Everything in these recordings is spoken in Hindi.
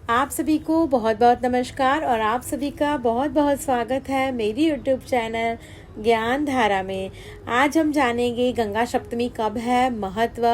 आप सभी को बहुत बहुत नमस्कार और आप सभी का बहुत बहुत स्वागत है मेरी यूट्यूब चैनल ज्ञान धारा में। आज हम जानेंगे गंगा सप्तमी कब है, महत्व,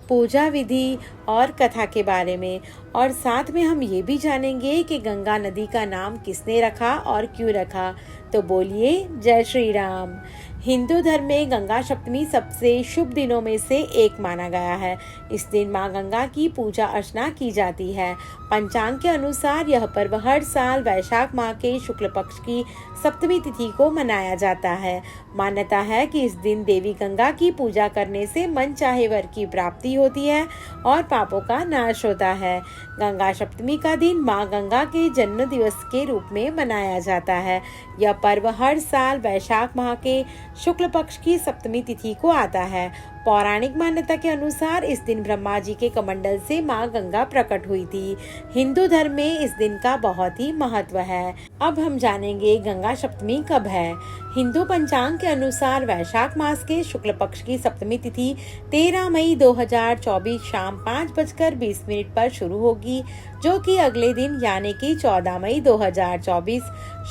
पूजा विधि और कथा के बारे में। और साथ में हम ये भी जानेंगे कि गंगा नदी का नाम किसने रखा और क्यों रखा। तो बोलिए जय श्री राम। हिंदू धर्म में गंगा सप्तमी सबसे शुभ दिनों में से एक माना गया है। इस दिन मां गंगा की पूजा अर्चना की जाती है। पंचांग के अनुसार यह पर्व हर साल वैशाख माह के शुक्ल पक्ष की सप्तमी तिथि को मनाया जाता है। मान्यता है कि इस दिन देवी गंगा की पूजा करने से मन चाहे वर की प्राप्ति होती है और पापों का नाश होता है। गंगा सप्तमी का दिन मां गंगा के जन्म दिवस के रूप में मनाया जाता है। यह पर्व हर साल वैशाख माह के शुक्ल पक्ष की सप्तमी तिथि को आता है। पौराणिक मान्यता के अनुसार इस दिन ब्रह्मा जी के कमंडल से मां गंगा प्रकट हुई थी। हिंदू धर्म में इस दिन का बहुत ही महत्व है। अब हम जानेंगे गंगा सप्तमी कब है। हिंदू पंचांग के अनुसार वैशाख मास के शुक्ल पक्ष की सप्तमी तिथि 13 मई 2024 शाम 5:20 पर शुरू होगी, जो कि अगले दिन यानी कि 14 मई 2024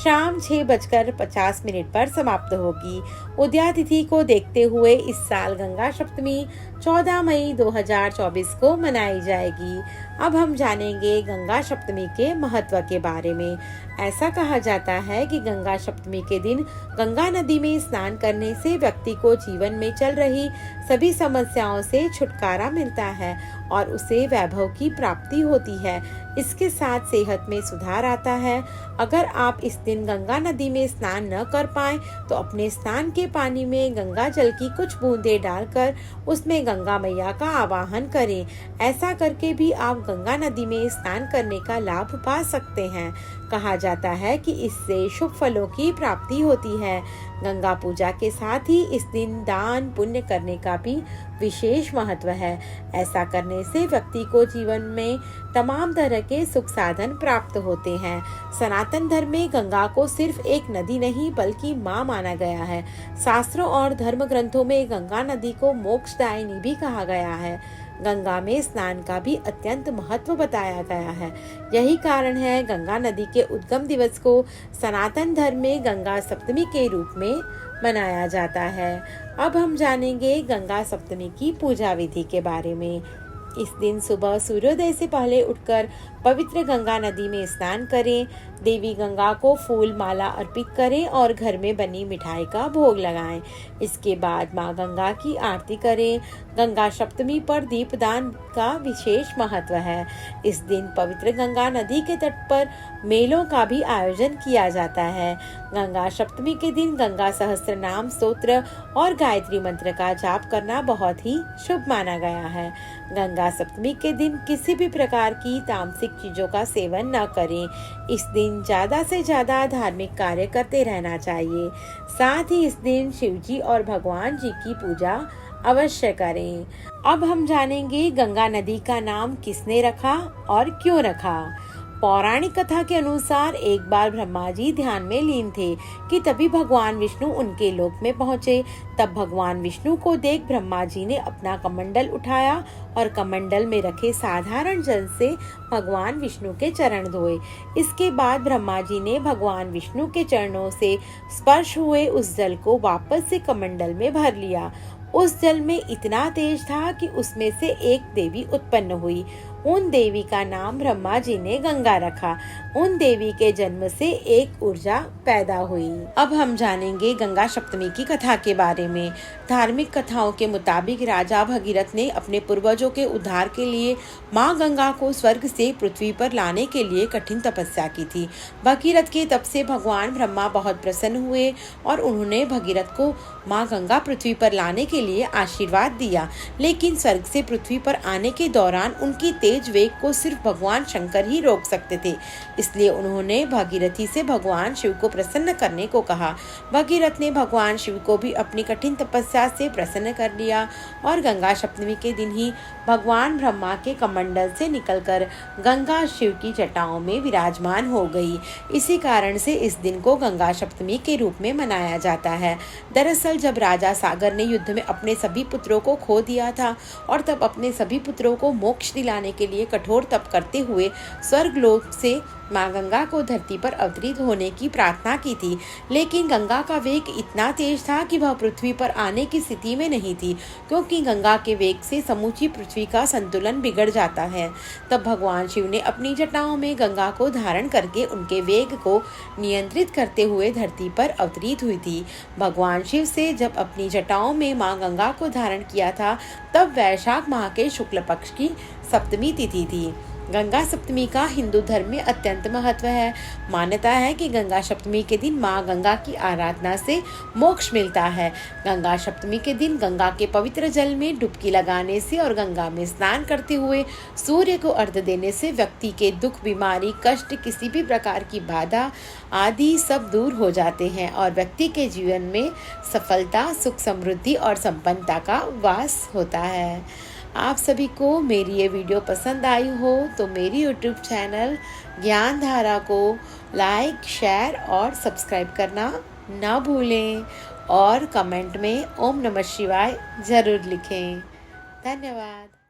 शाम 6:50 पर समाप्त होगी। उदया तिथि को देखते हुए इस साल गंगा सप्तमी 14 मई 2024 को मनाई जाएगी। अब हम जानेंगे गंगा सप्तमी के महत्व के बारे में। ऐसा कहा जाता है कि गंगा सप्तमी के दिन गंगा नदी में स्नान करने से व्यक्ति को जीवन में चल रही सभी समस्याओं से छुटकारा मिलता है और उसे वैभव की प्राप्ति होती है। इसके साथ सेहत में सुधार आता है। अगर आप इस दिन गंगा नदी में स्नान न कर पाएं तो अपने स्नान के पानी में गंगा जल की कुछ बूंदें डालकर उसमें गंगा मैया का आवाहन करें। ऐसा करके भी आप गंगा नदी में स्नान करने का लाभ पा सकते हैं। कहा जाता है कि इससे शुभ फलों की प्राप्ति होती है। गंगा पूजा के साथ ही इस दिन दान पुण्य करने का भी विशेष महत्व है। ऐसा करने से व्यक्ति को जीवन में तमाम तरह के सुख साधन प्राप्त होते हैं। सनातन धर्म में गंगा को सिर्फ एक नदी नहीं बल्कि मां माना गया है। शास्त्रों और धर्म ग्रंथों में गंगा नदी को मोक्षदायिनी भी कहा गया है। गंगा में स्नान का भी अत्यंत महत्व बताया गया है। यही कारण है गंगा नदी के उद्गम दिवस को सनातन धर्म में गंगा सप्तमी के रूप में मनाया जाता है। अब हम जानेंगे गंगा सप्तमी की पूजा विधि के बारे में। इस दिन सुबह सूर्योदय से पहले उठकर पवित्र गंगा नदी में स्नान करें। देवी गंगा को फूल माला अर्पित करें और घर में बनी मिठाई का भोग लगाएं। इसके बाद मां गंगा की आरती करें। गंगा सप्तमी पर दीपदान का विशेष महत्व है। इस दिन पवित्र गंगा नदी के तट पर मेलों का भी आयोजन किया जाता है। गंगा सप्तमी के दिन गंगा सहस्त्र नाम स्तोत्र और गायत्री मंत्र का जाप करना बहुत ही शुभ माना गया है। गंगा सप्तमी के दिन किसी भी प्रकार की तामसिक चीजों का सेवन न करें। इस दिन ज्यादा से ज्यादा धार्मिक कार्य करते रहना चाहिए। साथ ही इस दिन शिव जी और भगवान जी की पूजा अवश्य करें। अब हम जानेंगे गंगा नदी का नाम किसने रखा और क्यों रखा। पौराणिक कथा के अनुसार एक बार ब्रह्मा जी ध्यान में लीन थे कि तभी भगवान विष्णु उनके लोक में पहुंचे। तब भगवान विष्णु को देख ब्रह्मा जी ने अपना कमंडल उठाया और कमंडल में रखे साधारण जल से भगवान विष्णु के चरण धोए। इसके बाद ब्रह्मा जी ने भगवान विष्णु के चरणों से स्पर्श हुए उस जल को वापस से कमंडल में भर लिया। उस जल में इतना तेज था कि उसमें से एक देवी उत्पन्न हुई। उन देवी का नाम ब्रह्मा जी ने गंगा रखा। उन देवी के जन्म से एक ऊर्जा पैदा हुई। अब हम जानेंगे गंगा सप्तमी की कथा के बारे में। धार्मिक कथाओं के मुताबिक राजा भगीरथ ने अपने पूर्वजों के उद्धार के लिए मां गंगा को स्वर्ग से पृथ्वी पर लाने के लिए कठिन तपस्या की थी। भगीरथ के तप से भगवान ब्रह्मा बहुत प्रसन्न हुए और उन्होंने भगीरथ को मां गंगा पृथ्वी पर लाने के लिए आशीर्वाद दिया। लेकिन स्वर्ग से पृथ्वी पर आने के दौरान उनकी तेज वेग को सिर्फ भगवान शंकर ही रोक सकते थे। इसलिए उन्होंने भागीरथी से भगवान शिव को प्रसन्न करने को कहा। भागीरथ ने भगवान शिव को भी अपनी कठिन तपस्या से प्रसन्न कर लिया और गंगा सप्तमी के दिन ही भगवान ब्रह्मा के कमंडल से निकलकर गंगा शिव की जटाओं में विराजमान हो गई। इसी कारण से इस दिन को गंगा सप्तमी के रूप में मनाया जाता है। दरअसल जब राजा सागर ने युद्ध में अपने सभी पुत्रों को खो दिया था और तब अपने सभी पुत्रों को मोक्ष दिलाने के के लिए कठोर तप करते हुए स्वर्गलोक से माँ गंगा को धरती पर अवतरित होने की प्रार्थना की थी। लेकिन गंगा का वेग इतना तेज था कि वह पृथ्वी पर आने की स्थिति में नहीं थी, क्योंकि गंगा के वेग से समूची पृथ्वी का संतुलन बिगड़ जाता है। तब भगवान शिव ने अपनी जटाओं में गंगा को धारण करके उनके वेग को नियंत्रित करते हुए धरती पर अवतरित हुई थी। भगवान शिव से जब अपनी जटाओं में माँ गंगा को धारण किया था, तब वैशाख माह के शुक्ल पक्ष की सप्तमी तिथि थी। गंगा सप्तमी का हिंदू धर्म में अत्यंत महत्व है। मान्यता है कि गंगा सप्तमी के दिन माँ गंगा की आराधना से मोक्ष मिलता है। गंगा सप्तमी के दिन गंगा के पवित्र जल में डुबकी लगाने से और गंगा में स्नान करते हुए सूर्य को अर्घ्य देने से व्यक्ति के दुख, बीमारी, कष्ट, किसी भी प्रकार की बाधा आदि सब दूर हो जाते हैं और व्यक्ति के जीवन में सफलता, सुख, समृद्धि और संपन्नता का वास होता है। आप सभी को मेरी ये वीडियो पसंद आई हो तो मेरी यूट्यूब चैनल ज्ञान धारा को लाइक, शेयर और सब्सक्राइब करना ना भूलें और कमेंट में ओम नमः शिवाय ज़रूर लिखें। धन्यवाद।